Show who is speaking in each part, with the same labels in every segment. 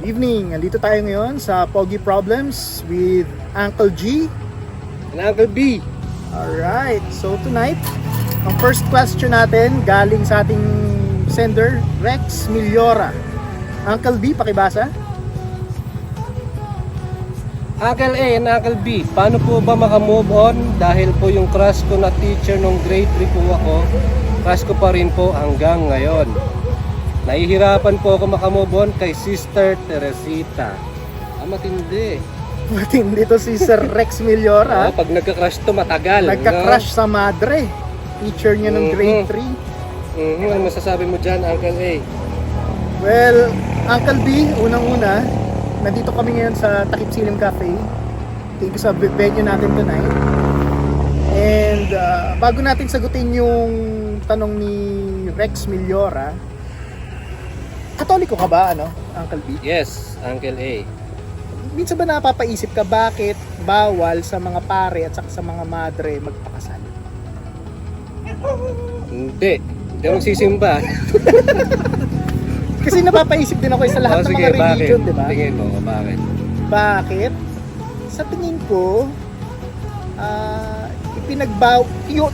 Speaker 1: Good evening. Andito tayo ngayon sa Pogi Problems with Uncle G
Speaker 2: and Uncle B.
Speaker 1: Alright, so tonight, ang first question natin galing sa ating sender, Rex Miliora. Uncle B, pakibasa.
Speaker 2: Uncle A and Uncle B, paano po ba makamove on? Dahil po yung crush ko na teacher nung grade 3 po ako, crush ko pa rin po hanggang ngayon. Nahihirapan po ako makamove on kay Sister Teresita. Matindi.
Speaker 1: Matindi to si Sir Rex Miliora.
Speaker 2: Pag nagka-crush to matagal.
Speaker 1: Nagka-crush sa madre. Teacher niya ng grade 3.
Speaker 2: Ano masasabi mo dyan, Uncle A?
Speaker 1: Well, Uncle B, unang-una, nandito kami ngayon sa Takip Silim Cafe. Thank you sa venue natin tonight. And bago natin sagutin yung tanong ni Rex Miliora, Katoliko ka ba, Uncle B?
Speaker 2: Yes, Uncle A.
Speaker 1: Minsan ba napapaisip ka bakit bawal sa mga pare at sa mga madre magpakasal?
Speaker 2: Hindi ako nagsisimba.
Speaker 1: Kasi napapaisip din ako sa lahat ng mga religion, di ba?
Speaker 2: Tingin mo, bakit?
Speaker 1: Bakit? Sa tingin ko,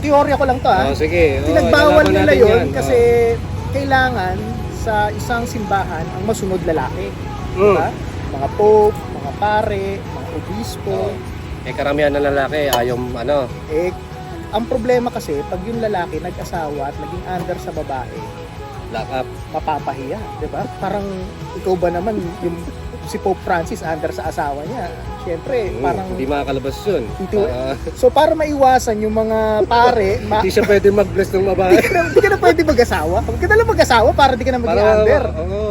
Speaker 1: teorya ko lang to
Speaker 2: Sige.
Speaker 1: Pinagbawal nila yun
Speaker 2: yan.
Speaker 1: kasi kailangan sa isang simbahan ang masunod lalaki. Diba? Mga pope, mga pare, mga obispo.
Speaker 2: Karamihan ng lalaki ayaw
Speaker 1: Ang problema kasi pag yung lalaki nag-asawa at naging under sa babae,
Speaker 2: lock up,
Speaker 1: mapapahiya, 'di ba? Parang ikaw ba naman yung si Pope Francis under sa asawa niya. Siyempre, parang
Speaker 2: hindi makakalabas yun.
Speaker 1: So para maiwasan yung mga pare,
Speaker 2: hindi siya pwede mag-bless ng babae.
Speaker 1: Hindi ka na pwede mag-asawa. Huwag ka na lang mag-asawa para di ka na maging under.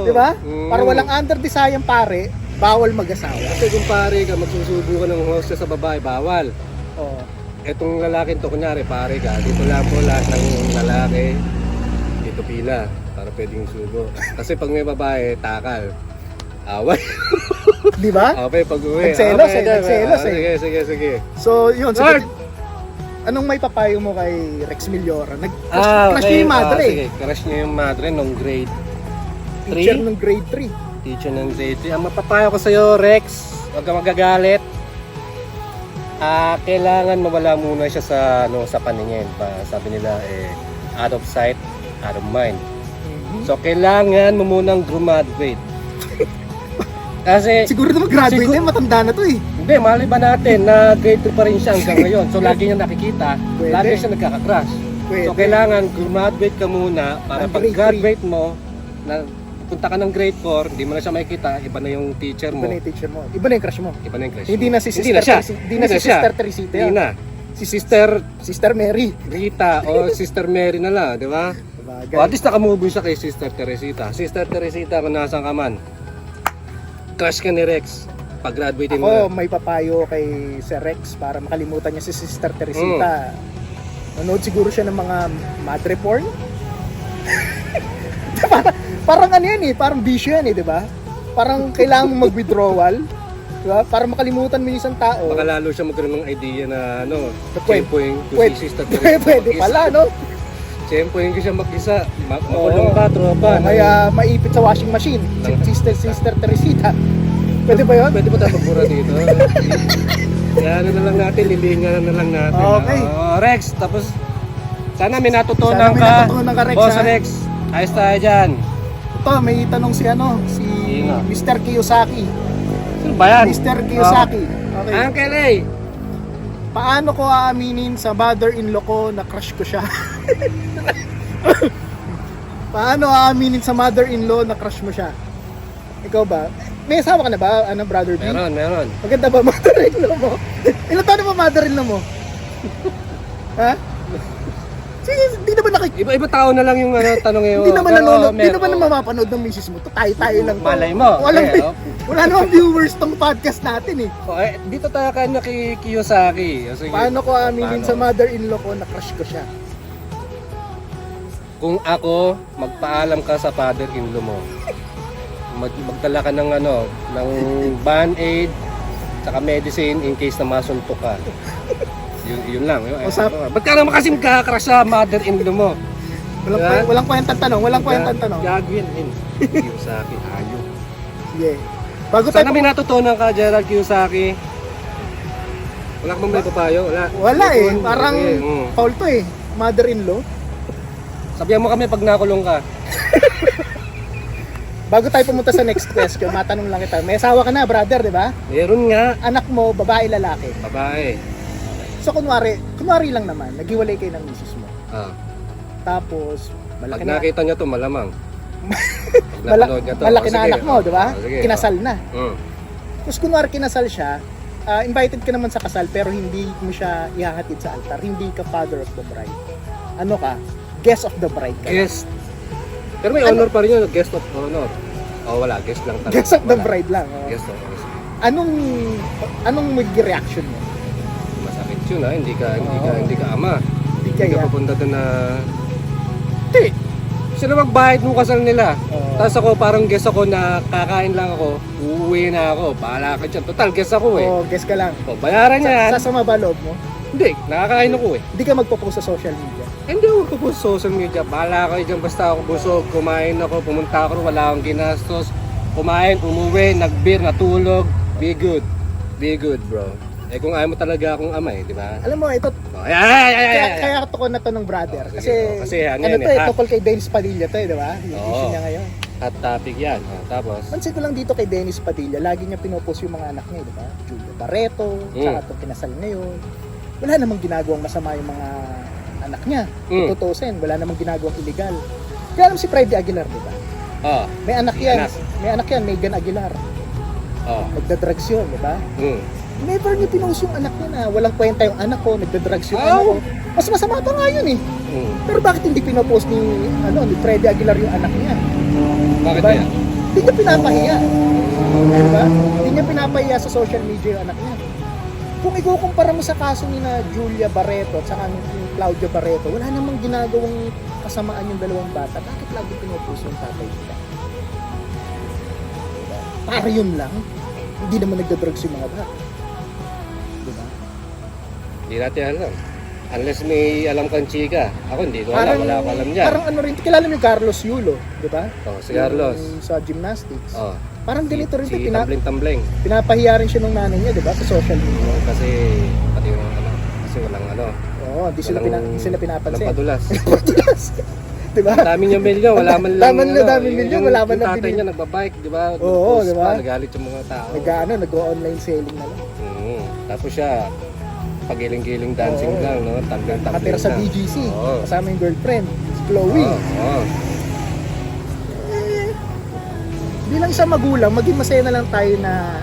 Speaker 1: Di ba? Para walang under desayang pare, bawal mag-asawa.
Speaker 2: Kasi kung pare ka, magsusubo ka ng hostess sa babae, bawal.
Speaker 1: Oo.
Speaker 2: Etong lalaki to, kunyari pare ka, dito lang po lahat ng lalaki, dito pila, para pwedeng subo. Kasi pag may babae, takal. Away.
Speaker 1: Di ba?
Speaker 2: Okay, pag-uwi.
Speaker 1: Nagselos nagselos eh.
Speaker 2: Sige.
Speaker 1: So, yun. So, anong may papayo mo kay Rex Miliora? Crush niya yung madre.
Speaker 2: Sige, crush niya yung madre nung grade 3.
Speaker 1: Teacher nung grade 3.
Speaker 2: Teacher ng grade 3. Ang mapapayo ko sa'yo, Rex, huwag ka magagalit. Kailangan mawala muna siya sa paningin. Sabi nila, out of sight, out of mind. So, kailangan mo munang graduate. Kasi
Speaker 1: siguro na mag-graduate na, matanda na to eh.
Speaker 2: Hindi, mali ba natin na grade 2 pa rin siya hanggang ngayon. So lagi niya nakikita, lagi siya nagkaka-crush. So kailangan graduate ka muna para pag-graduate mo, na punta ka ng grade 4, hindi mo na siya makikita, iba na yung teacher mo.
Speaker 1: Iba na yung teacher mo. Iba na yung crush mo.
Speaker 2: Iba na yung crush
Speaker 1: Hindi
Speaker 2: mo.
Speaker 1: na si Sister Teresita.
Speaker 2: Hindi na. Si
Speaker 1: Sister Mary.
Speaker 2: Rita o Sister Mary na lang, di ba? O at least nakamove siya kay Sister Teresita. Sister Teresita, kung nasan ka man, crush ka ni Rex, pag-graduate mo.
Speaker 1: Ako, may papayo kay Sir Rex para makalimutan niya si Sister Teresita. Manood siguro siya ng mga madre porn. parang yan parang bisyo yan di ba? Parang kailangan mo mag-withdrawal, di ba? Para makalimutan mo yung isang tao.
Speaker 2: Baka lalo siya magkaroon ng idea na
Speaker 1: Pwede
Speaker 2: si Sister Teresita.
Speaker 1: Pwede pala,
Speaker 2: Tiyempoin ko siya mag-isa, makulong ka, tropa.
Speaker 1: Kaya maipit sa washing machine, Sister Teresita. Pwede ba yun?
Speaker 2: Pwede ba tayo magbura dito? Kaya na lang natin, lilingan na lang natin.
Speaker 1: Okay.
Speaker 2: Rex, tapos sana may natutunan ka.
Speaker 1: Rex.
Speaker 2: Boss Rex, ayos tayo dyan.
Speaker 1: Ito, may tanong si Mr. Kiyosaki.
Speaker 2: Sino ba yan?
Speaker 1: Mr. Kiyosaki. Okay.
Speaker 2: Uncle A.
Speaker 1: Paano ko aaminin sa mother-in-law ko na crush ko siya? Paano aaminin sa mother-in-law na crush mo siya? Ikaw ba? May asawa ka na ba, brother B?
Speaker 2: Meron.
Speaker 1: Maganda ba mother-in-law mo? Ilan taon na ba mother-in-law mo? Ha? Sige, di naman
Speaker 2: Iba tao na lang yung tanong ngayon.
Speaker 1: Hindi naman nanonood, hindi naman na mapapanood ng misis mo. Tayo lang to.
Speaker 2: Malay mo.
Speaker 1: Wala namang viewers tong podcast natin eh.
Speaker 2: Dito tayo kay Kiyosaki.
Speaker 1: Paano ko aminin sa mother-in-law ko na crush ko siya?
Speaker 2: Kung ako, magpaalam ka sa father-in-law mo. Magdala ka ng band-aid, saka medicine in case na masuntok ka. Yun lang. Ba't ka naman kasi magkakrush sa mother-in-law mo?
Speaker 1: Walang kwentang tanong,
Speaker 2: Gagawin din. Yung sa akin, ayaw.
Speaker 1: Sige. Bago
Speaker 2: Sana
Speaker 1: tayo
Speaker 2: may natutunan ka, Gerald Kiyosaki. Wala ka bang may papayo?
Speaker 1: Wala eh,
Speaker 2: Sige,
Speaker 1: parang Paul to eh, mother-in-law.
Speaker 2: Sabihan mo kami pag nakulong ka.
Speaker 1: Bago tayo pumunta sa next question, matanong lang kita. May asawa ka na, brother, di ba?
Speaker 2: Meron nga.
Speaker 1: Anak mo, babae, lalaki.
Speaker 2: Babae.
Speaker 1: So kunwari lang naman, naghiwalay kayo ng misis mo.
Speaker 2: Ah.
Speaker 1: Tapos,
Speaker 2: Pag
Speaker 1: malaki na,
Speaker 2: nakita niya to, malamang. Pag
Speaker 1: mala-
Speaker 2: napanood niya to,
Speaker 1: malaki
Speaker 2: oh,
Speaker 1: na
Speaker 2: sige.
Speaker 1: anak mo, di ba?
Speaker 2: Oh, sige,
Speaker 1: Kinasal na.
Speaker 2: oh.
Speaker 1: Tapos kunwari kinasal siya, invited ka naman sa kasal pero hindi mo siya ihahatid sa altar. Hindi ka father of the bride. Ano ka? Guest of the bride ka.
Speaker 2: Guest. Pero may honor pa rin yun, guest of honor. Oh, wala, guest lang talaga.
Speaker 1: Guest of the
Speaker 2: Wala.
Speaker 1: bride lang. Oh.
Speaker 2: Guest of honor.
Speaker 1: Anong magiging reaction mo?
Speaker 2: Masakit yun ha, hindi ka ama.
Speaker 1: Hindi
Speaker 2: Hindi ka
Speaker 1: kaya.
Speaker 2: papunta doon na... Hindi. Sila magbayad mo kasal nila.
Speaker 1: Oo.
Speaker 2: Tapos ako parang guest ako na kakain lang ako, uuwi na ako, bahala ka dyan. Total, guest ako eh.
Speaker 1: Oh, guest ka lang.
Speaker 2: O, bayaran niya yan.
Speaker 1: Sasama ba loob mo?
Speaker 2: Hindi, nakakain ako eh.
Speaker 1: Hindi ka magpo-post sa social media.
Speaker 2: Hindi ako magpo-post sa social media. Bahala kayo dyan, basta ako busog, kumain ako, pumunta ako, wala akong ginastos. Kumain, umuwi, nag-beer, natulog. Be good. Be good, bro. Eh kung ayaw mo talaga akong ama eh, di ba?
Speaker 1: Alam mo, ito,
Speaker 2: Oh, ay.
Speaker 1: kaya to ko na to ng brother.
Speaker 2: Oh,
Speaker 1: Kasi,
Speaker 2: sige. Kasi ano
Speaker 1: ano
Speaker 2: yan
Speaker 1: to
Speaker 2: eh,
Speaker 1: eh, tungkol kay Dennis Padilla to eh, di ba? Yung
Speaker 2: Oo.
Speaker 1: issue niya ngayon.
Speaker 2: Hot topic yan. Oh, tapos,
Speaker 1: Pansin ko lang dito kay Dennis Padilla, lagi niya pinopost yung mga anak niya, di ba? Julia Barreto, tsaka itong kinasal ngayon. Wala namang ginagawang masama yung mga anak niya. Tutusin, wala namang ginagawang illegal. Kaya alam si Freddy Aguilar, di ba?
Speaker 2: oh,
Speaker 1: May anak yan.
Speaker 2: Anak.
Speaker 1: May anak yan, Megan Aguilar.
Speaker 2: oh,
Speaker 1: Nagda-drugs yun, di ba?
Speaker 2: mm.
Speaker 1: Never niya pinost yung anak niya na walang kwenta yung anak ko, nagda-drugs yung
Speaker 2: Oh.
Speaker 1: anak ko. Mas masama pa nga yun eh.
Speaker 2: Mm.
Speaker 1: Pero bakit hindi pinopost ni Freddy Aguilar yung anak niya?
Speaker 2: Bakit
Speaker 1: Diba?
Speaker 2: yan?
Speaker 1: Hindi niya pinapahiya. Diba? Hindi niya pinapahiya sa social media yung anak niya. Kung ikukumpara mo sa kaso ni na Julia Barreto at saka ni Claudia Barreto, wala namang ginagawang kasamaan yung dalawang bata. Bakit lagi pinopost yung tatay nila? Diba? Para yun lang. Hindi naman nagda-drugs yung mga bata. Diba?
Speaker 2: Hindi natin alam. Unless may alam kang chika. Ako hindi ko alam, wala ko alam dyan.
Speaker 1: Parang ano rin, kilala mo yung Carlos Yulo, di ba?
Speaker 2: Oh, si Carlos.
Speaker 1: Yung sa gymnastics.
Speaker 2: Oh,
Speaker 1: Parang ganito rin,
Speaker 2: si Tambling-Tambling.
Speaker 1: pinapahiya rin siya ng nanay niya, di ba? Sa social media.
Speaker 2: Oh, kasi, pati yung ano, kasi walang ano.
Speaker 1: Oo, di sila pinapansin.
Speaker 2: Walang padulas.
Speaker 1: Di ba?
Speaker 2: Dami niyang milyon, wala man lang.
Speaker 1: Dami milyon, wala man lang
Speaker 2: Yung tatay
Speaker 1: binili.
Speaker 2: niya nagbabike, di ba?
Speaker 1: Oo,
Speaker 2: Post
Speaker 1: di ba?
Speaker 2: pa, nagalit yung mga tao.
Speaker 1: Nag-online selling na lang.
Speaker 2: Tapos siya, pagiling-giling dancing
Speaker 1: Oo.
Speaker 2: lang, no? Tambling-tambling
Speaker 1: Nakatira sa
Speaker 2: lang.
Speaker 1: BGC,
Speaker 2: Oo.
Speaker 1: kasama yung girlfriend, si Chloe.
Speaker 2: Oo.
Speaker 1: Eh, bilang isang magulang, maging masaya na lang tayo na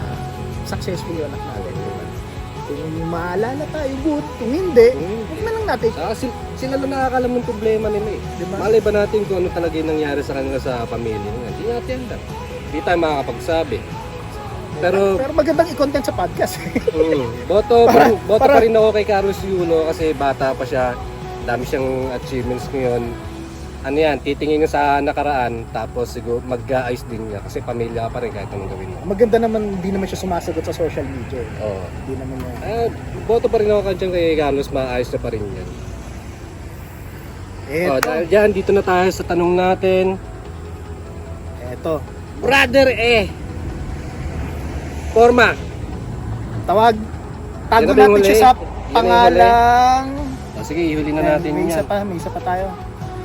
Speaker 1: successful yung anak natin. Diba? Kung maalala tayo, good. Kung hindi, huwag na lang natin.
Speaker 2: Sila lang nakakalam ng problema nila eh.
Speaker 1: Diba?
Speaker 2: Malay ba natin kung ano talaga yung nangyari sa kanila sa pamilya nila? Hindi natin alam. Hindi tayo makakapagsabi. Pero
Speaker 1: magandang i-content sa podcast.
Speaker 2: boto
Speaker 1: para-
Speaker 2: pa rin ako kay Carlos Yulo kasi bata pa siya. Dami siyang achievements ngayon. Ano yan, titingin ka sa nakaraan tapos siguro mag-aayos din niya kasi pamilya ka pa rin kahit anong gawin mo.
Speaker 1: Maganda naman, hindi naman siya sumasagot sa social media.
Speaker 2: Oo.
Speaker 1: Hindi naman niya.
Speaker 2: Boto pa rin ako dyan kay Carlos, maayos na pa rin yan.
Speaker 1: Eto.
Speaker 2: Dahil dyan, dito na tayo sa tanong natin.
Speaker 1: Eto.
Speaker 2: Brother Forma.
Speaker 1: Tago
Speaker 2: Yan na ba yung
Speaker 1: natin
Speaker 2: huli?
Speaker 1: siya sa
Speaker 2: Yan na yung
Speaker 1: pangalang...
Speaker 2: Sige, ihuli na natin
Speaker 1: may isa
Speaker 2: yan.
Speaker 1: may isa pa tayo.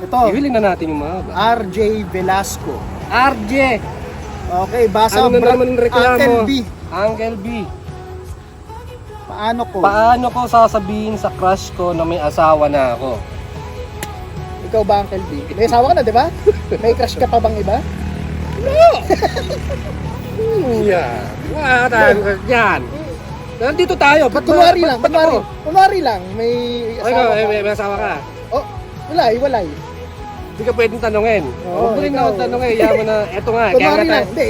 Speaker 1: Ito,
Speaker 2: Ihuli na natin yung mga ba?
Speaker 1: RJ Velasco.
Speaker 2: RJ!
Speaker 1: Okay, basa
Speaker 2: Ano na naman ang reklamo?
Speaker 1: Uncle B.
Speaker 2: Uncle B.
Speaker 1: Paano ko?
Speaker 2: Paano ko sasabihin sa crush ko na may asawa na ako?
Speaker 1: Ikaw ba, Uncle B? May asawa ka na, di ba? May crush ka pa bang iba?
Speaker 2: Yeah. Yan. Nandito tayo.
Speaker 1: Kunwari lang, may
Speaker 2: Ay,
Speaker 1: asawa ka.
Speaker 2: may asawa ka.
Speaker 1: Oh, walay.
Speaker 2: Hindi ka pwedeng tanongin.
Speaker 1: Oo,
Speaker 2: Huwag mo rin
Speaker 1: ikaw.
Speaker 2: ako tanongin. Yaman na, eto nga.
Speaker 1: Kunwari lang, hindi.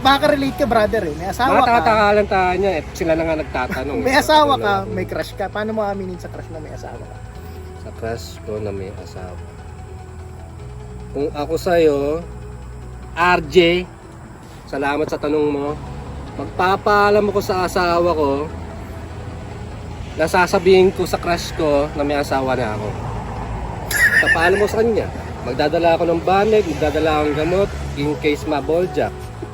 Speaker 1: Makaka-relate ka, brother eh. May asawa ka.
Speaker 2: Matatakalan tayo niya. Sila na nga nagtatanong.
Speaker 1: May asawa ka, may crush ka. Paano mo aminin sa crush na may asawa ka?
Speaker 2: Sa crush ko na may asawa. Kung ako sa'yo, RJ, salamat sa tanong mo. Magpapaalam ako sa asawa ko, nasasabihin ko sa crush ko na may asawa na ako. Papaalam mo sa kanya. Magdadala ako ng banig, magdadala ako ng gamot in case ma-balljack.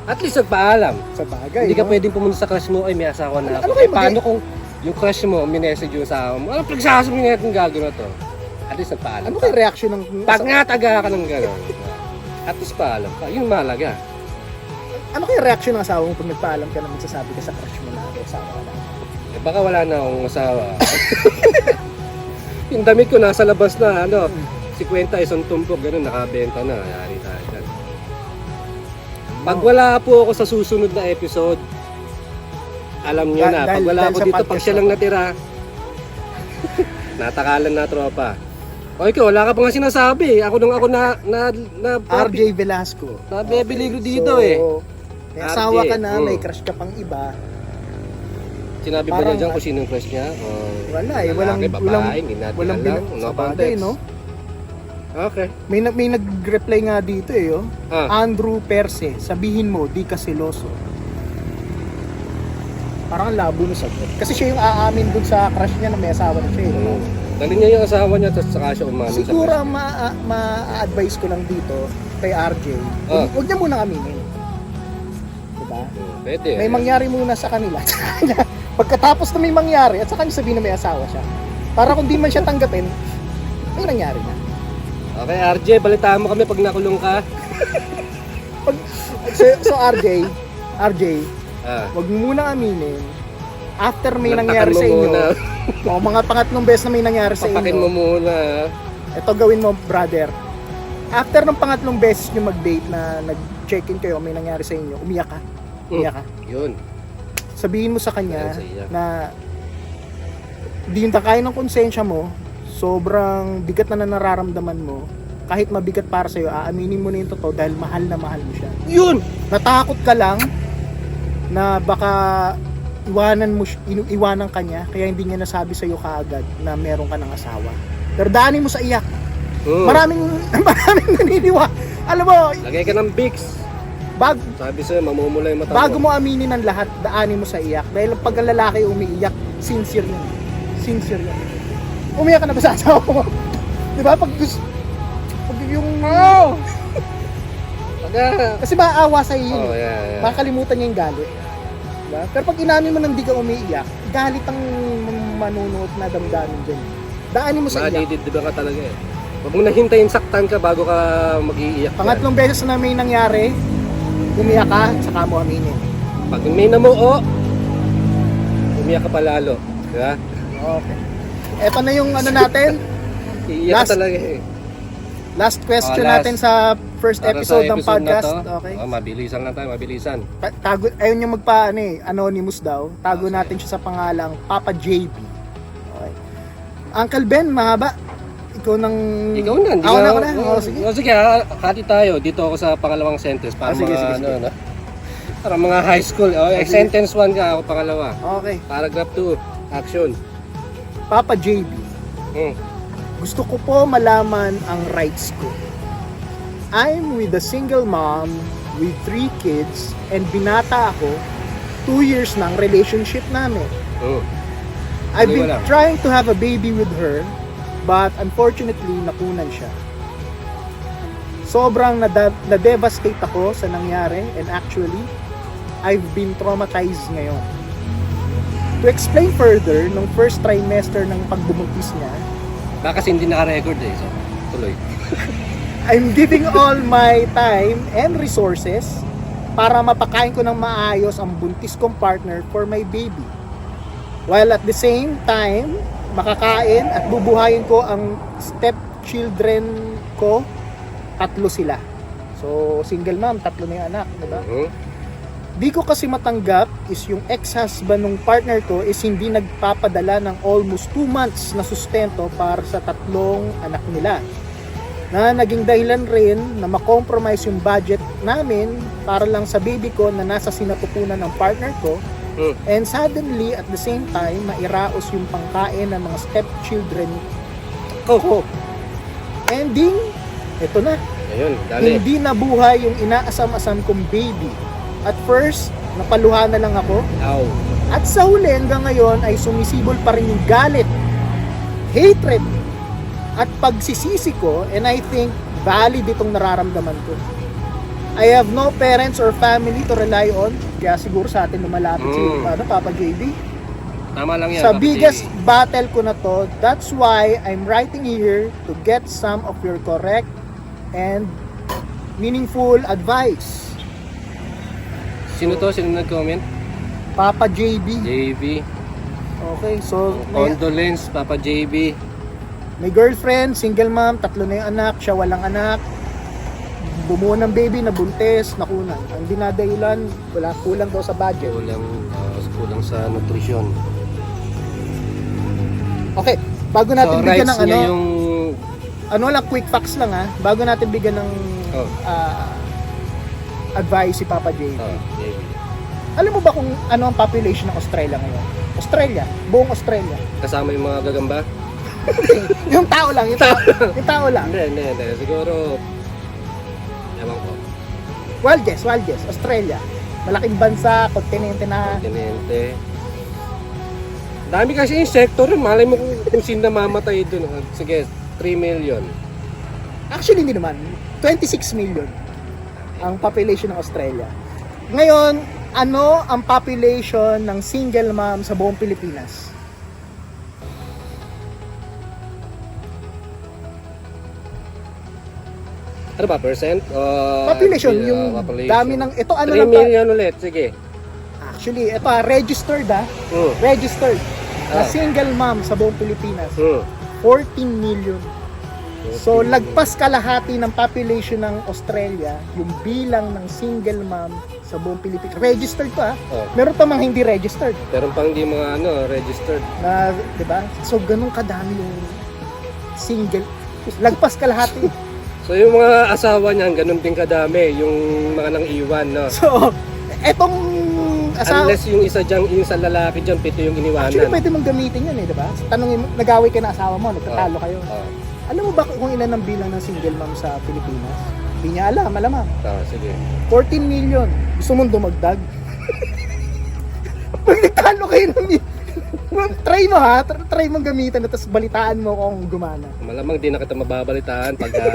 Speaker 2: At least nagpaalam.
Speaker 1: Sa bagay,
Speaker 2: Hindi ka
Speaker 1: no?
Speaker 2: pwedeng pumunta sa crush mo, ay may asawa na
Speaker 1: Ano
Speaker 2: ako.
Speaker 1: kayo
Speaker 2: Paano kung yung crush mo, minessage yung asawa mo, ano pagsasabi nga itong gagawin na to? At least nagpaalam
Speaker 1: Ano
Speaker 2: ka.
Speaker 1: kaya reaction ng...
Speaker 2: Pag nga taga ka ng gano'n, at least paalam ka. Yun malaga.
Speaker 1: Ano kaya reaction ng asawa mo pag nagpaalam ka na magsasabi ka sa crush mo na may asawa ka na?
Speaker 2: Eh, baka wala na akong asawa. Yung damit ko nasa labas na, ano, 50 isang tumpok, gano'n, nakabenta na. Yari tayo dyan. Pag wala po ako sa susunod na episode, alam nyo na. Pag wala
Speaker 1: dahil
Speaker 2: ako
Speaker 1: sa
Speaker 2: dito,
Speaker 1: podcast
Speaker 2: pag siya lang natira, natakalan na tropa. O ikaw, wala ka pa nga sinasabi. Ako
Speaker 1: RJ Velasco.
Speaker 2: nabebeligro dito eh.
Speaker 1: May asawa ka
Speaker 2: RJ,
Speaker 1: na, may crush ka pang iba.
Speaker 2: Sinabi ba
Speaker 1: Parang-
Speaker 2: niya dyan kung sino yung crush niya? O,
Speaker 1: Wala eh, walang
Speaker 2: lalaki, babae, hindi natin
Speaker 1: walang
Speaker 2: alam. No
Speaker 1: sa bagay,
Speaker 2: context.
Speaker 1: no?
Speaker 2: Okay.
Speaker 1: May nag-reply nga dito eh, oh.
Speaker 2: Ah,
Speaker 1: Andrew Perse, sabihin mo, di ka seloso. Parang ang labo na sagot. Kasi siya yung aamin dun sa crush niya na may asawa na siya eh.
Speaker 2: dali niya yung asawa niya, tapos saka siya umamin sa
Speaker 1: Siguro
Speaker 2: crush
Speaker 1: ang ma-advise ko lang dito kay RJ,
Speaker 2: Ah.
Speaker 1: huwag niya munang aminin. Diba?
Speaker 2: Pwede.
Speaker 1: May mangyari muna sa kanila. Pagkatapos na may mangyari, at saka niya sabihin na may asawa siya. Para kung di man siya tanggapin, may nangyari na.
Speaker 2: Okay, RJ, balitaan mo kami pag nakulong ka.
Speaker 1: So RJ,
Speaker 2: Ah,
Speaker 1: huwag mo munang aminin. After may
Speaker 2: lantakan
Speaker 1: nangyari
Speaker 2: mo
Speaker 1: sa inyo,
Speaker 2: muna.
Speaker 1: o mga pangatlong beses na may nangyari sa
Speaker 2: Papakin
Speaker 1: inyo,
Speaker 2: mo muna.
Speaker 1: ito gawin mo, brother. After ng pangatlong beses nyo mag-date na nag-check-in kayo, may nangyari sa inyo, umiyak ka. Umiyak ka.
Speaker 2: Yun.
Speaker 1: Sabihin mo sa kanya
Speaker 2: Ayun sa iyak.
Speaker 1: na di yung kaya ng konsensya mo, sobrang bigat na nararamdaman mo, kahit mabigat para sa'yo, aaminin mo na yung totoo dahil mahal na mahal mo siya.
Speaker 2: Yun!
Speaker 1: Natakot ka lang na baka iwanan ka niya, kaya hindi niya nasabi sa'yo kaagad na meron ka ng asawa. Pero daanin mo sa iyak. Maraming naniniwa. Alam mo,
Speaker 2: Lagay ka ng Vicks. Sabi sa'yo, mamumula yung mata
Speaker 1: bago mo aminin ang lahat, daanin mo sa iyak. Dahil pag ang lalaki umiiyak, sincere yun. Sincere yun. Umiyak ka na ba sa asawa mo? Di ba? Pag yung... Kasi maaawa sa iyo.
Speaker 2: Oh, yeah.
Speaker 1: Makakalimutan niya yung galit. Diba? Pero pag inamin mo nang di ka umiiyak, galit ang manunood na damdamin dyan. Daanin mo sa iyak.
Speaker 2: Madidibdiban ka talaga eh. Huwag mo nahintayin saktan ka bago ka mag-iiyak.
Speaker 1: Pangatlong beses na may nangyari, umiyak ka, saka mo aminin.
Speaker 2: Pag may namuo, umiyak ka pa lalo. Diba?
Speaker 1: Okay. Eto na yung ano natin,
Speaker 2: Iiyak
Speaker 1: Last-
Speaker 2: ka talaga eh.
Speaker 1: last question
Speaker 2: Last.
Speaker 1: natin sa first
Speaker 2: Para
Speaker 1: episode
Speaker 2: sa
Speaker 1: ng
Speaker 2: episode
Speaker 1: podcast.
Speaker 2: na to,
Speaker 1: Okay.
Speaker 2: mabilisan lang tayo, mabilisan.
Speaker 1: Tago, ayun yung anonymous daw. Tago
Speaker 2: Okay.
Speaker 1: natin siya sa pangalang Papa JB. Okay. Uncle Ben, mahaba. Ikaw nang...
Speaker 2: Ikaw na, hindi
Speaker 1: Ako
Speaker 2: ka...
Speaker 1: na, ako na. Oh, sige.
Speaker 2: Sige, hati tayo. Dito ako sa pangalawang sentence para
Speaker 1: Sige,
Speaker 2: mga,
Speaker 1: sige.
Speaker 2: ano, para mga high school. Okay,
Speaker 1: Sige.
Speaker 2: sentence 1 ka, ako pangalawa.
Speaker 1: Okay.
Speaker 2: Paragraph 2, action.
Speaker 1: Papa JB,
Speaker 2: Hmm.
Speaker 1: gusto ko po malaman ang rights ko. I'm with a single mom with 3 kids and binata ako. 2 years na ang relationship namin.
Speaker 2: Hmm.
Speaker 1: I've been
Speaker 2: Wala.
Speaker 1: trying to have a baby with her, but unfortunately, nakunan siya. Sobrang na-devastate ako sa nangyari, and actually, I've been traumatized ngayon. To explain further, nung first trimester ng pagbubuntis niya,
Speaker 2: Baka kasi hindi naka-record eh. So, tuloy.
Speaker 1: I'm giving all my time and resources para mapakain ko ng maayos ang buntis kong partner for my baby. While at the same time, makakain at bubuhayin ko ang stepchildren ko, 3 sila. So, single mom, 3 na yung anak, diba? Di ko kasi matanggap is yung ex-husband ng partner ko is hindi nagpapadala ng almost 2 months na sustento para sa 3 anak nila. Na naging dahilan rin na makompromise yung budget namin para lang sa baby ko na nasa sinatupunan ng partner ko. And suddenly, at the same time, mairaos yung pangkain ng mga stepchildren ko. Ending, ito na.
Speaker 2: Ayun, dali.
Speaker 1: Hindi nabuhay yung inaasam-asam kong baby. At first, napaluha na lang ako.
Speaker 2: Ow.
Speaker 1: At sa huli hanggang ngayon ay sumisibol pa rin yung galit, hatred, at pagsisisi ko, and I think valid itong nararamdaman ko. I have no parents or family to rely on. Kaya siguro sa atin lumalapit si Papa JB.
Speaker 2: Tama lang yan.
Speaker 1: Sa
Speaker 2: Papa
Speaker 1: biggest
Speaker 2: JB.
Speaker 1: battle ko na to, that's why I'm writing here to get some of your correct and meaningful advice.
Speaker 2: Sino to? Sino nag-comment?
Speaker 1: Papa JB.
Speaker 2: JB.
Speaker 1: Okay, so may,
Speaker 2: Condolence, Papa JB.
Speaker 1: may girlfriend, single mom, 3 na yung anak, siya walang anak. Bumuo ng baby, nabuntis, nakunan. Ang dinadahilan, wala, kulang daw sa budget.
Speaker 2: Kulang sa nutrisyon.
Speaker 1: Okay, bago natin
Speaker 2: So,
Speaker 1: bigyan
Speaker 2: rights
Speaker 1: ng
Speaker 2: niya
Speaker 1: ano,
Speaker 2: yung...
Speaker 1: ano lang, quick facts lang ha, bago natin bigyan ng advice si Papa JB.
Speaker 2: JB.
Speaker 1: Alam mo ba kung ano ang population ng Australia ngayon? Australia, buong Australia.
Speaker 2: Kasama yung mga gagamba?
Speaker 1: Yung tao lang, yung tao lang.
Speaker 2: Hindi. Siguro... Ewan ko.
Speaker 1: Wild guess, Australia. Malaking bansa, kontinente na.
Speaker 2: Kontinente. Dami kasi insekto rin. Malay mo kung sino namamatay dun. Sige, 3 million.
Speaker 1: Actually, hindi naman. 26 million ang population ng Australia. Ngayon, ano ang population ng single mom sa buong Pilipinas?
Speaker 2: Ano ba, percent?
Speaker 1: Population, yung
Speaker 2: population.
Speaker 1: dami ng... Ito ano
Speaker 2: 3
Speaker 1: lang
Speaker 2: million ulit, sige.
Speaker 1: Actually, ito registered registered na single mom sa buong Pilipinas. 14 million. So, lagpas kalahati ng population ng Australia, yung bilang ng single mom sa buong Pilipinas. Registered pa. Meron pa mga hindi registered.
Speaker 2: Meron pang hindi mga registered.
Speaker 1: Na, di ba? So, ganun kadami yung single. Lagpas kalahati.
Speaker 2: So, yung mga asawa niyan, ganun din kadami. Yung mga nang iwan, no?
Speaker 1: So, etong asawa...
Speaker 2: Unless yung isa dyan, yung sa lalaki dyan, 7 yung iniwanan.
Speaker 1: Actually, pwede mong gamitin yun di ba? Tanungin mo, nag-away ka na asawa mo, nagtatalo kayo. Alam mo ba kung ilan ang bilang ng single mom sa Pilipinas? Hindi niya alam, malamang.
Speaker 2: Sige.
Speaker 1: 14 million. Gusto mong dumagdag? Pag nagtalo kayo ng... Try mo ha, try mong gamitan at tapos balitaan mo kung gumana.
Speaker 2: Malamang di na kita mababalitaan pagka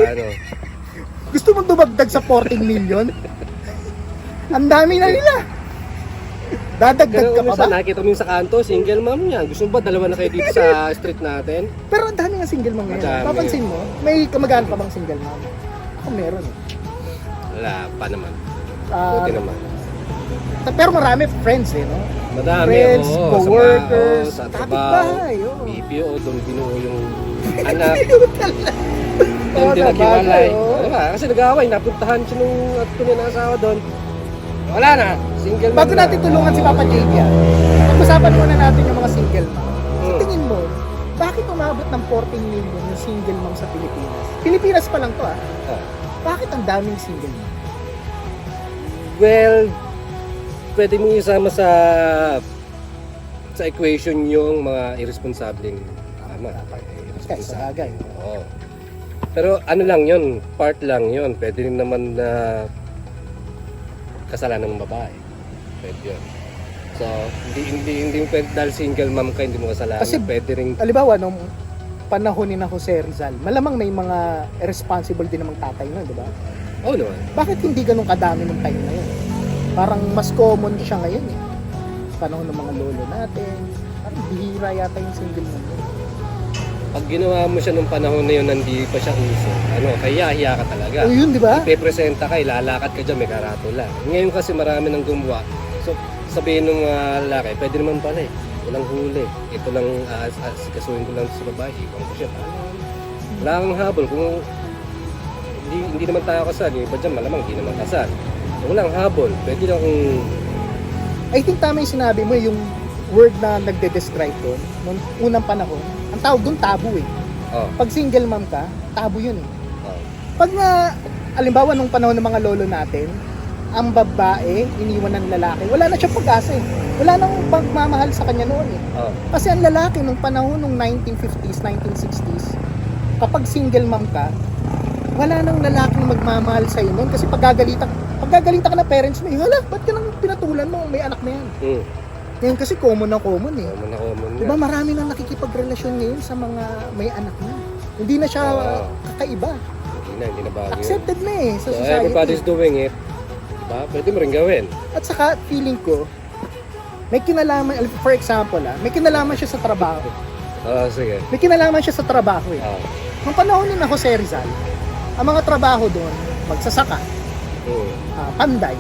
Speaker 1: Gusto mong dumagdag sa 14 million? Ang dami na nila. Dadagdag ka pa ba?
Speaker 2: Nakikita mo yung sa kanto, single mom yan. Gusto mo ba dalawa na kayo dito sa street natin?
Speaker 1: Pero ang dami nga single mom ngayon.
Speaker 2: Madami.
Speaker 1: Papansin mo, may kamag-anak ka bang single mom? Ako meron eh.
Speaker 2: Wala pa naman.
Speaker 1: Ah,
Speaker 2: Buti naman.
Speaker 1: Pero marami friends eh, no?
Speaker 2: Madami,
Speaker 1: Friends, co-workers,
Speaker 2: sa
Speaker 1: kapitbahay,
Speaker 2: BPO, doon binuo yung anak.
Speaker 1: Oo,
Speaker 2: Doon din naghiwalay.
Speaker 1: oo.
Speaker 2: Diba? Kasi nag-away, napuntahan siya nung at niya na asawa doon. Wala na, single mom
Speaker 1: Bago
Speaker 2: na.
Speaker 1: natin tulungan si Papa JB, pag-usapan muna natin yung mga single mom. Sa tingin mo, bakit umabot ng 14 million yung single mom sa Pilipinas? Pilipinas pa lang to Bakit ang daming single mom?
Speaker 2: Well, pwede mong isama sa equation yung mga irresponsableng ama.
Speaker 1: Okay, sa bagay.
Speaker 2: Oo. Pero ano lang yun, part lang yun. Pwede rin naman na kasalanan ng babae. Pwede yun. So, hindi pwede dahil single mom ka, hindi mo kasalanan.
Speaker 1: Kasi,
Speaker 2: pwede rin...
Speaker 1: Halimbawa, nung panahon ni na Jose Rizal, malamang may mga irresponsible din namang tatay nun, di ba?
Speaker 2: Oo naman.
Speaker 1: Bakit hindi ganun kadami nung time na yun? Parang mas common siya ngayon eh. Panahon ng mga lolo natin. Parang bihira yata yung single mom.
Speaker 2: Pag ginawa mo siya nung panahon na yun, hindi pa siya uso. Kaya ka talaga.
Speaker 1: O yun, di ba?
Speaker 2: Ipepresenta ka, lalakad ka dyan, may karatula. Ngayon kasi marami nang gumawa. So, sabihin ng mga lalaki, pwede naman pala eh. Walang huli. Ito lang, kasuhin ko lang sa babae. Kung ko siya, wala kang habol. Kung hindi naman tayo kasal, yung iba dyan malamang hindi naman kasal. So, walang habol. Pwede lang kung...
Speaker 1: I think tama yung sinabi mo, yung word na nagde-describe doon, noong unang panahon, ang tawag doon tabu eh. Pag single mom ka, tabu yun eh. Pag nga, alimbawa nung panahon ng mga lolo natin, ang babae, iniwan ng lalaki, wala na siyang pag-asa eh. Wala nang pagmamahal sa kanya noon eh. Kasi ang lalaki nung panahon nung 1950s, 1960s, kapag single mom ka, wala nang lalaking magmamahal sa'yo noon kasi pagagalitan ka na parents mo, hala, ba't ka nang pinatulan mo? May anak na yan. Ngayon kasi common na common eh.
Speaker 2: Common
Speaker 1: Diba marami nang nakikipagrelasyon ngayon sa mga may anak na. Hindi na siya kakaiba.
Speaker 2: Hindi na bago.
Speaker 1: Accepted na eh sa
Speaker 2: So,
Speaker 1: society.
Speaker 2: everybody's doing it. Diba? Pwede mo rin gawin.
Speaker 1: At saka, feeling ko, may kinalaman, for example, may kinalaman siya sa trabaho.
Speaker 2: Oo, sige.
Speaker 1: May kinalaman siya sa trabaho eh.
Speaker 2: Oo.
Speaker 1: Nung panahon ni Jose Rizal, ang mga trabaho doon, magsasaka, panday,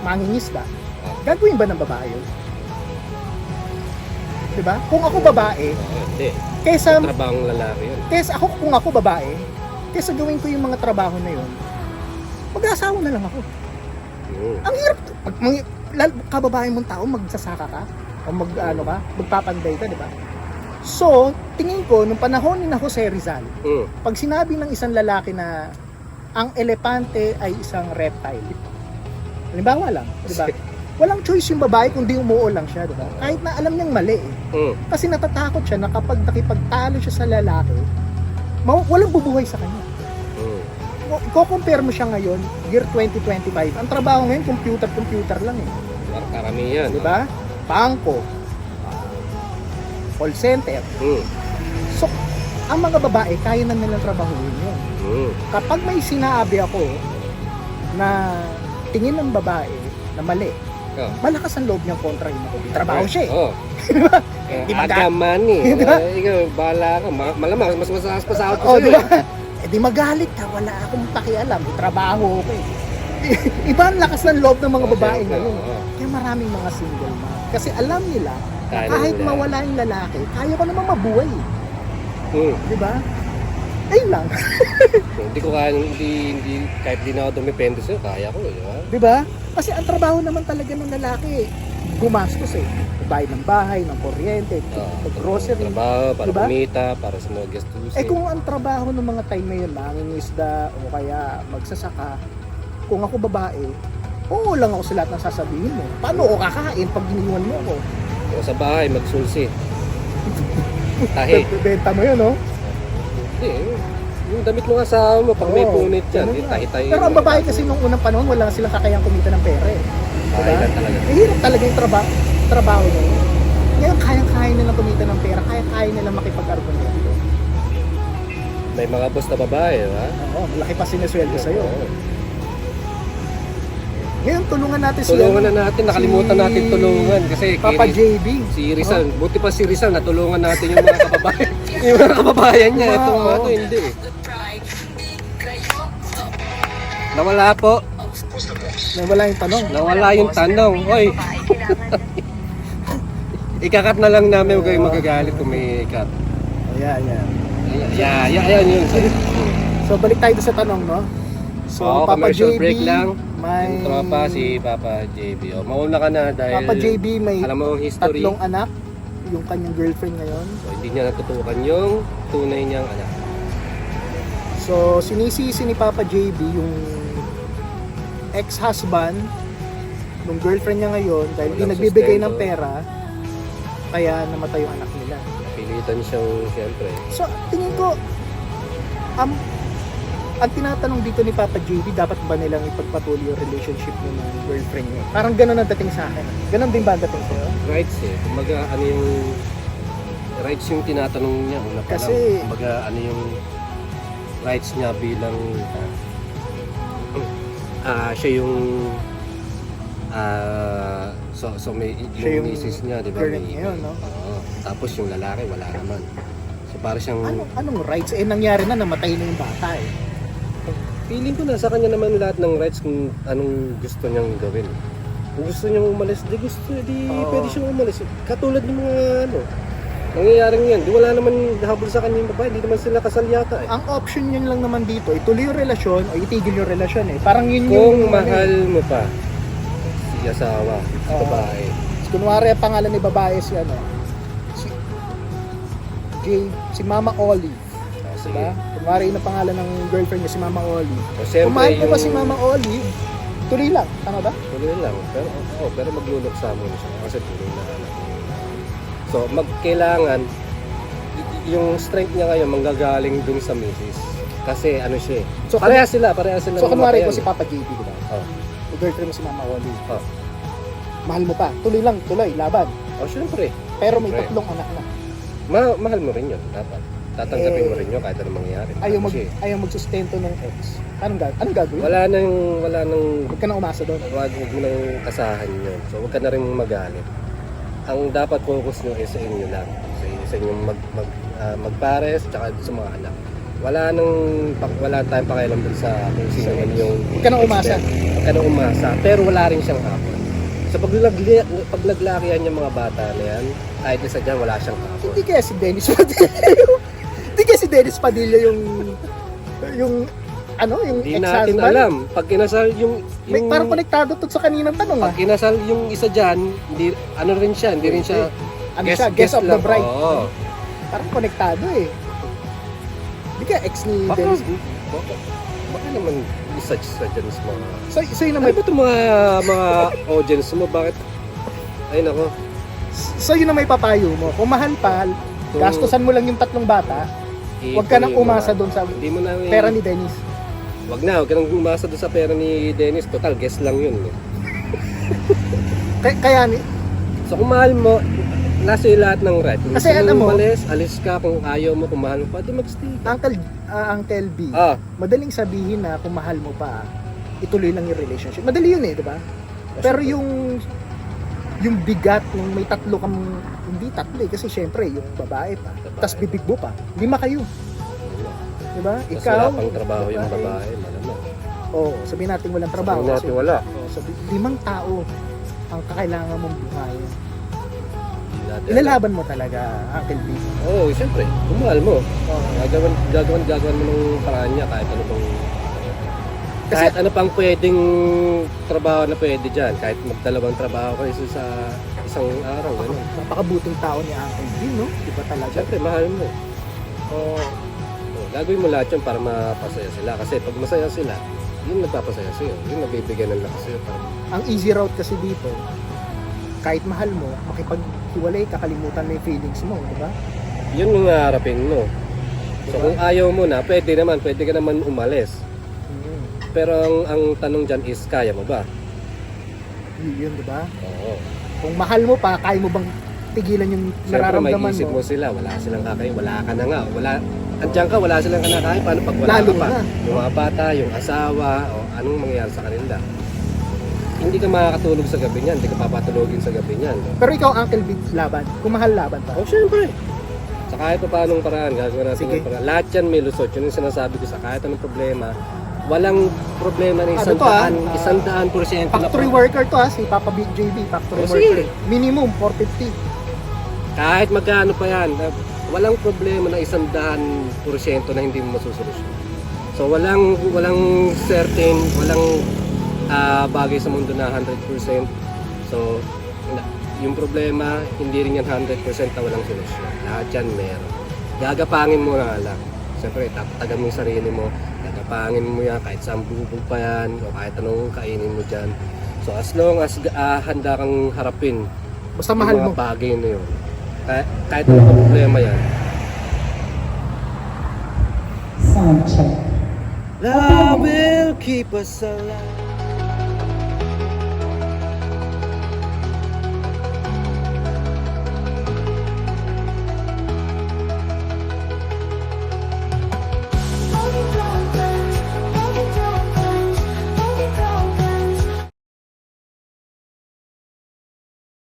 Speaker 1: mangingisda, gagawin ba ng babae yun? Diba? Kung ako babae,
Speaker 2: Hindi.
Speaker 1: kesa,
Speaker 2: Trabahong lalaki yun.
Speaker 1: kung ako babae, kesa gawin ko yung mga trabaho na yun, mag-aasawa na lang ako. Ang hirap, kababae mong tao, magsasaka ka, o magpapanday ka, diba? So, tingin ko, nung panahon ni Jose Rizal, pag sinabi ng isang lalaki na ang elepante ay isang reptile, halimbawa lang, diba? Walang choice yung babae kundi umuo lang siya, diba? Kahit na alam niyang mali eh. Kasi natatakot siya na kapag nakipagtalo siya sa lalaki, walang bubuhay sa kanya. I-compare mo siya ngayon, year 2025, ang trabaho ngayon, computer lang eh.
Speaker 2: Karamihan.
Speaker 1: Diba? Bangko, call center. So, ang mga babae, kaya na nilang trabahuin yun. Kapag may sinabi ako na tingin ng babae na mali, malakas ang loob niyang kontra yun ako. Trabaho siya eh. Di ba
Speaker 2: Agaman eh.
Speaker 1: Diba?
Speaker 2: Ikaw, bahala ka. Malamang, mas mataas pa sa
Speaker 1: Oh,
Speaker 2: ako sa'yo.
Speaker 1: diba? Eh di magalit ka, wala akong pakialam, trabaho ko eh. Iba ang lakas ng loob ng mga babae ngayon. Kaya maraming mga single mom. Kasi alam nila, kahit mawala yung lalaki, kaya ko namang mabuhay. Diba? Ayun lang.
Speaker 2: Hindi ko kaya, kahit di na ako dumipende sa'yo, kaya ko, di ba?
Speaker 1: Diba? Kasi ang trabaho naman talaga ng lalaki, gumastos eh. Bayad ng bahay, ng kuryente, grocery.
Speaker 2: Trabaho, para
Speaker 1: Diba?
Speaker 2: kumita, para sa mga gastusin.
Speaker 1: Eh kung ang trabaho ng mga time na yun, mangingisda o kaya magsasaka, kung ako babae, oo lang ako sa lahat ng sasabihin mo. Paano ako kakain pag giniwan mo ako?
Speaker 2: O sa bahay, magsulsi. Tahi.
Speaker 1: Benta mo yun, no?
Speaker 2: Hindi, yung damit mo asawa mo, pag may
Speaker 1: Oo,
Speaker 2: punit yan,
Speaker 1: ganun
Speaker 2: di
Speaker 1: nga.
Speaker 2: tahi-tahi.
Speaker 1: Pero ang babae kasi nung unang panahon, wala silang kakayang kumita ng pera eh.
Speaker 2: Bahay lang talaga.
Speaker 1: Mahirap talaga yung trabaho nyo. Ngayon, kaya-kaya nilang kumita ng pera, kaya-kaya nilang makipag-argumento.
Speaker 2: May mga boss na babae, di ba?
Speaker 1: Oo, malaki pa sinusweldo sa'yo.
Speaker 2: Oo.
Speaker 1: Ngayon, tulungan natin
Speaker 2: Tulungan na natin, nakalimutan natin tulungan kasi
Speaker 1: Papa
Speaker 2: kay
Speaker 1: JB.
Speaker 2: si Rizal, buti pa si Rizal, natulungan natin yung mga kababayan. Yung mga kababayan niya,
Speaker 1: Wow.
Speaker 2: itong mga to, hindi. Nawala po,
Speaker 1: Nawala yung tanong.
Speaker 2: nawala yung tanong. Oy, ikakat na lang namin, huwag kayong magagalit kung may ikat.
Speaker 1: Ayan.
Speaker 2: Ayan yun.
Speaker 1: So, balik tayo sa tanong, no? So,
Speaker 2: Oo,
Speaker 1: Papa
Speaker 2: commercial
Speaker 1: JB,
Speaker 2: break lang.
Speaker 1: may...
Speaker 2: Yung tropa si Papa JB. O, mauna ka na dahil
Speaker 1: Papa JB may
Speaker 2: alam mo ang history.
Speaker 1: tatlong anak, yung kanyang girlfriend ngayon.
Speaker 2: So, hindi niya natutukan yung tunay niyang anak.
Speaker 1: So, sinisisi ni Papa JB yung ex-husband nung girlfriend niya ngayon dahil hindi
Speaker 2: Walang
Speaker 1: nagbibigay
Speaker 2: sustento.
Speaker 1: ng pera, kaya namatay yung anak nila.
Speaker 2: Pilitan siyang siyempre.
Speaker 1: So, tingin ko, ang tinatanong dito ni Papa JB, dapat ba nilang ipagpatuloy yung relationship niya ng girlfriend niya? Parang gano'n ang dating sa akin. Gano'n din ba ang dating sa'yo?
Speaker 2: Rights eh. Kumbaga ano yung rights yung tinatanong niya una pa
Speaker 1: Kasi-
Speaker 2: lang. Kumbaga ano yung rights niya bilang siya yung so may
Speaker 1: Siya
Speaker 2: yung
Speaker 1: yung
Speaker 2: misis niya, di ba?
Speaker 1: girl
Speaker 2: May-
Speaker 1: niya yun, no?
Speaker 2: Oo. Tapos yung lalaki wala naman. So para siyang
Speaker 1: Anong rights? Eh, nangyari na, namatay na yung bata eh.
Speaker 2: feeling ko nasa kanya naman lahat ng rights kung anong gusto niyang gawin. Kung gusto niyang umalis,
Speaker 1: Oo.
Speaker 2: pwede siyang umalis. Katulad ng mga nangyayaring yan. Di wala naman habol sa kanya yung babae, hindi naman sila kasal yata eh.
Speaker 1: Ang option yun lang naman dito, ituloy yung relasyon o itigil yung relasyon eh. Parang yun
Speaker 2: Kung
Speaker 1: yung...
Speaker 2: mahal mo pa si asawa, si
Speaker 1: Oo.
Speaker 2: babae,
Speaker 1: Kunwari ang pangalan ni babae si si Mama Olive.
Speaker 2: sige.
Speaker 1: Diba? Kunwari yun ang pangalan ng girlfriend niya, si Mama Olive.
Speaker 2: O siyempre,
Speaker 1: Kung mahal mo ba si Mama Olive, tuloy lang. Tama ba?
Speaker 2: Tuloy lang. Pero magluluksa muna siya kasi tuloy na anak. So, kailangan yung strength niya ngayon manggagaling dun sa misis. Kasi ano siya eh.
Speaker 1: So,
Speaker 2: Parehas sila.
Speaker 1: So kunwari ko si
Speaker 2: namatayan.
Speaker 1: Papa JB, diba?
Speaker 2: Oh.
Speaker 1: Yung girlfriend mo si Mama Olive.
Speaker 2: Oh.
Speaker 1: Mahal mo pa. Tuloy lang, laban.
Speaker 2: Oh, syempre.
Speaker 1: Pero may
Speaker 2: Right.
Speaker 1: tatlong anak na.
Speaker 2: Mahal mo rin yun, dapat. tatanggapin mo rin yun kahit anong mangyari. Kasi
Speaker 1: ayaw magsustento ng ex. Anong gagawin?
Speaker 2: wala nang
Speaker 1: Huwag ka na umasa doon.
Speaker 2: huwag mo nang kasahan yun. So huwag ka na rin magalit. Ang dapat focus nyo is sa inyo lang. Sa inyong magpares tsaka sa mga anak. Wala tayong pakialam dun sa kung sino man yung
Speaker 1: Huwag ka na umasa.
Speaker 2: Huwag ka na umasa. Pero wala rin siyang hapon. So pag naglakihan yung mga bata na yan, kahit isa dyan wala siyang hapon.
Speaker 1: Hindi kaya si Dennis Padilla hindi kaya si Dennis Padilla yung
Speaker 2: Hindi natin
Speaker 1: ex-husband?
Speaker 2: alam. Pag kinasal yung
Speaker 1: Parang konektado to sa kaninang tanong
Speaker 2: pag kinasal yung isa dyan, hindi rin siya
Speaker 1: guest of the
Speaker 2: lang.
Speaker 1: bride.
Speaker 2: Oo.
Speaker 1: Parang konektado eh. Hindi kaya ex ni
Speaker 2: Baka
Speaker 1: Dennis.
Speaker 2: naman isa dyan sa mga...
Speaker 1: So yun
Speaker 2: Ano
Speaker 1: na may
Speaker 2: ba itong mga audience mo? Bakit? Ay nako.
Speaker 1: So yun na may papayo mo. Kung mahal pa, gastusan mo lang yung 3 bata. Huwag ka nang umasa doon sa
Speaker 2: Hindi mo na
Speaker 1: pera ni Dennis.
Speaker 2: Huwag na, huwag ka nang umasa doon sa pera ni Dennis. Total, guess lang yun. Eh.
Speaker 1: Kaya ni
Speaker 2: So kung mahal mo, nasa iyo lahat ng right. Kung
Speaker 1: Kasi
Speaker 2: gusto
Speaker 1: alam
Speaker 2: mo
Speaker 1: mo-
Speaker 2: alis ka. Kung ayaw mo, kung mahal mo pa, di mag-stay ka.
Speaker 1: Uncle B,
Speaker 2: Ah,
Speaker 1: madaling sabihin na kung mahal mo pa, ituloy lang yung relationship. Madali yun eh, di ba? Pero yung bigat ng may 3 kang, hindi 3 eh, kasi syempre yung babae pa, tas bibig mo pa, 5 kayo. Di ba?
Speaker 2: Mas
Speaker 1: Ikaw,
Speaker 2: wala pang trabaho yung babae, malamang.
Speaker 1: sabihin natin walang trabaho.
Speaker 2: Sabihin natin wala.
Speaker 1: So, 5 tao ang kakailangan mong buhayin.
Speaker 2: Hindi natin
Speaker 1: Ilalaban mo talaga, Uncle B.
Speaker 2: alam. Oo, siyempre. Kung mahal mo,
Speaker 1: Oo.
Speaker 2: gagawin mo ng paraan niya kahit ano bang...
Speaker 1: Kasi-
Speaker 2: kahit ano pang pwedeng trabaho na pwede dyan. Kahit magdalawang trabaho kayo sa isang araw. Ano?
Speaker 1: Napakabuting tao ni Uncle B, no? Di ba talaga?
Speaker 2: Siyempre, mahal mo.
Speaker 1: Oo.
Speaker 2: Gagawin mo lahat yun para mapasaya sila. Kasi pag masaya sila, yun nagpapasaya sa'yo. Yun nagbibigay ng lakas sa'yo.
Speaker 1: Ang easy route kasi dito, kahit mahal mo, makipaghiwalay, kakalimutan mo yung feelings mo, di ba?
Speaker 2: Yun yung harapin mo. So
Speaker 1: Diba?
Speaker 2: kung ayaw mo na, pwede ka naman umalis.
Speaker 1: Mm.
Speaker 2: Pero ang tanong dyan is, kaya mo ba?
Speaker 1: Yun, di ba?
Speaker 2: Oo.
Speaker 1: Kung mahal mo pa, kaya mo bang tigilan yung
Speaker 2: Siyempre may
Speaker 1: nararamdaman
Speaker 2: isip
Speaker 1: mo?
Speaker 2: mo sila, wala silang kakain, wala ka na nga. Andiyan ka, wala silang kanakain, paano pag wala
Speaker 1: Lalo
Speaker 2: ka pa?
Speaker 1: na.
Speaker 2: Yung mga bata, yung asawa, o anong mangyayari sa kanila? Hindi ka makakatulog sa gabi niyan, hindi ka papatulogin sa gabi niyan.
Speaker 1: Pero ikaw, Uncle Big, laban. Kung mahal, laban pa.
Speaker 2: Oh, syempre. Sa kahit pa paanong paraan, gagawin natin
Speaker 1: Sige.
Speaker 2: yung paraan. Lahat yan may lusot. Yun yung sinasabi ko sa kahit anong problema. Walang problema na
Speaker 1: Ano to, ah?
Speaker 2: 100%
Speaker 1: Factory worker to si Papa Big JB, factory
Speaker 2: Oh,
Speaker 1: worker.
Speaker 2: sige.
Speaker 1: Minimum 450.
Speaker 2: Kahit magkano pa yan, walang problema na 100% na hindi mo masusolusyon. So walang certain, walang bagay sa mundo na 100%. So yung problema, hindi rin yan 100% na walang solusyon. Lahat yan meron. Gagapangin mo na lang. Siyempre, tatagan mo yung sarili mo. Gagapangin mo yan kahit saan bubog pa yan o kahit anong kainin mo dyan. So as long as handa kang harapin
Speaker 1: Basta
Speaker 2: yung
Speaker 1: mahal
Speaker 2: mga
Speaker 1: mo.
Speaker 2: bagay na yun. Kahit anong problema yan.
Speaker 3: Sound check.
Speaker 2: Love will keep us alive.